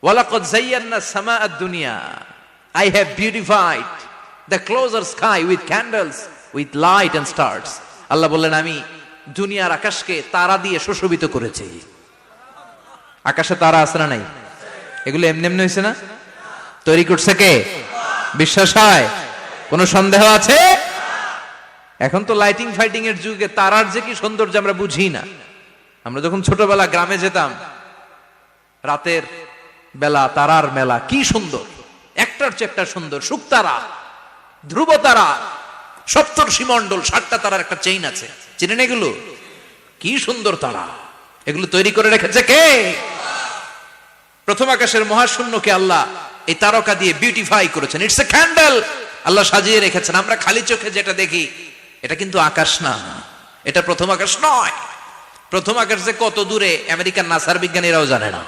ওয়ালাকাদ যায়্যানা সামা আদ-দুনিয়া, I have beautified the closer sky with candles, with light and stars. আল্লাহ বললেন, আমি দুনিয়ার আকাশকে তারা দিয়ে সুশোভিত করেছি। আকাশে তারা আছে না নাই? এগুলো এমনি এমনি হয়েছে না? তৈরি করছে কে? বিশ্বাস হয়? কোনো সন্দেহ আছে? এখন তো লাইটিং ফাইটিং এর যুগে তারার যে কি সৌন্দর্য আমরা বুঝি না। আমরা যখন ছোটবেলা গ্রামে যেতাম, রাতের বেলা তারার মেলা, কি সুন্দর, একটার চেয়ে একটা সুন্দর। শুকতারা, ধ্রুব তারা, সপ্তর্ষি মণ্ডল, 7টা তারার একটা চেইন আছে, চিনেন এগুলো? কি সুন্দর তারা! এগুলো তৈরি করে রেখেছে কে? প্রথম আকাশের মহাশূন্যকে আল্লাহ এই তারকা দিয়ে বিউটিফাই করেছেন। ইটস এ ক্যান্ডেল, আল্লাহ সাজিয়ে রেখেছেন। আমরা খালি চোখে যেটা দেখি এটা কিন্তু আকাশ না, এটা প্রথম আকাশ নয়। প্রথম আকাশ যে কত দূরে আমেরিকার নাসার বিজ্ঞানীরাও জানে না।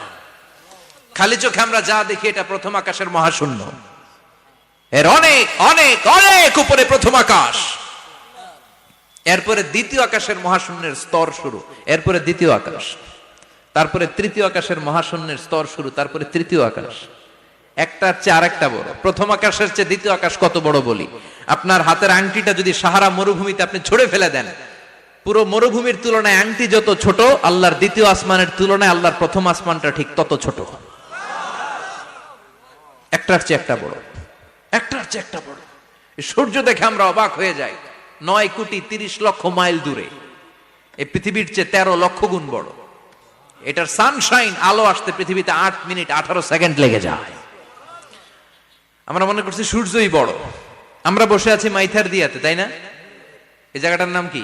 খালি চোখে আমরা যা দেখি এটা প্রথম আকাশের মহাশূন্য। এর অনেক অনেক অনেক উপরে প্রথম আকাশ, এরপরে দ্বিতীয় আকাশের মহাশূন্যের স্তর শুরু, এরপরে দ্বিতীয় আকাশ, তারপরে তৃতীয় আকাশের মহাশূন্যের স্তর শুরু, তারপরে তৃতীয় আকাশ। একটার চেয়ে আরেকটা বড়। প্রথম আকাশের চেয়ে দ্বিতীয় আকাশ কত বড় বলি, আপনার হাতের আংটিটা যদি সাহারা মরুভূমিতে আপনি ছুঁড়ে ফেলে দেন, পুরো মরুভূমির তুলনায় আংটি যত ছোট, আল্লাহর দ্বিতীয় আসমানের তুলনায় আল্লাহর প্রথম আসমানটা ঠিক তত ছোট। একটার চেয়ে একটা বড়, একটার চেয়ে একটা বড়। সূর্য দেখে আমরা অবাক হয়ে যাই, 9,30,00,000 মাইল দূরে। এই পৃথিবীর চেয়ে 13 লক্ষ গুণ বড়। এটার সানশাইন, আলো আসতে পৃথিবীতে 8 মিনিট 18 সেকেন্ড লেগে যায়। আমরা মনে করছি সূর্যই বড়। আমরা বসে আছি মাইথার দিয়াতে, তাই না? এই জায়গাটার নাম কি?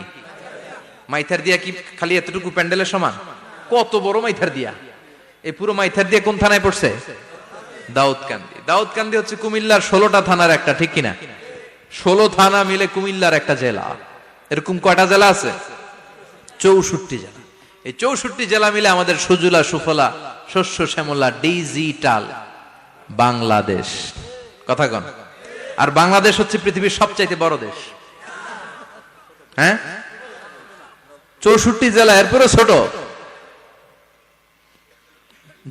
মাইথার দিয়া। কি খালি এতটুকু প্যান্ডেলের সমান? কত বড় মাইথার দিয়া! এই পুরো মাইথার দিয়া কোন থানায় পড়ছে? দাউদকান্দি। দাউদকান্দি হচ্ছে কুমিল্লার 16টা থানার একটা, ঠিক কিনা? 16 থানা মিলে কুমিল্লার একটা জেলা। এরকম কয়টা জেলা আছে? 64 জেলা। এই 64 জেলা মিলে আমাদের সুজলা সুফলা শস্য শ্যামলা ডিজিটাল বাংলাদেশ। কথা কন। আর বাংলাদেশ হচ্ছে পৃথিবীর সবচাইতে বড় দেশ। হ্যাঁ, 64 জেলা, এরপরে ছোট।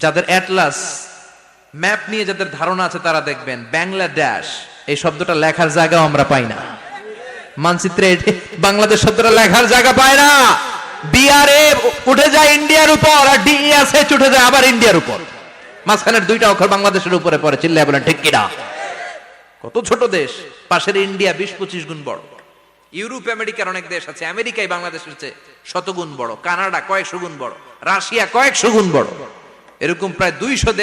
যাদের অ্যাটলাস ম্যাপ নিয়ে যাদের ধারণা আছে তারা দেখবেন বাংলাদেশ এই শব্দটা লেখার জায়গাও আমরা পাই না। মানচিত্রে বাংলাদেশ শব্দটা লেখার জায়গা পায় না। বিআরএ উঠে যায় ইন্ডিয়ার উপর, আর ডিএসএইচ উঠে যায় আবার ইন্ডিয়ার উপর। মাঝখানের 2টা অক্ষর বাংলাদেশের উপরে পড়ে। চিল্লায় বলেন ঠিক কিনা? কত ছোট দেশ। পাশের ইন্ডিয়া 20-25 গুণ বড়। ইউরোপ আমেরিকার অনেক দেশ আছে, আমেরিকায় বাংলাদেশের চেয়ে 100 গুণ বড়। কানাডা কয়েকশো গুণ বড়। রাশিয়া কয়েকশো গুণ বড়। এরকম প্রায় 200 দেশ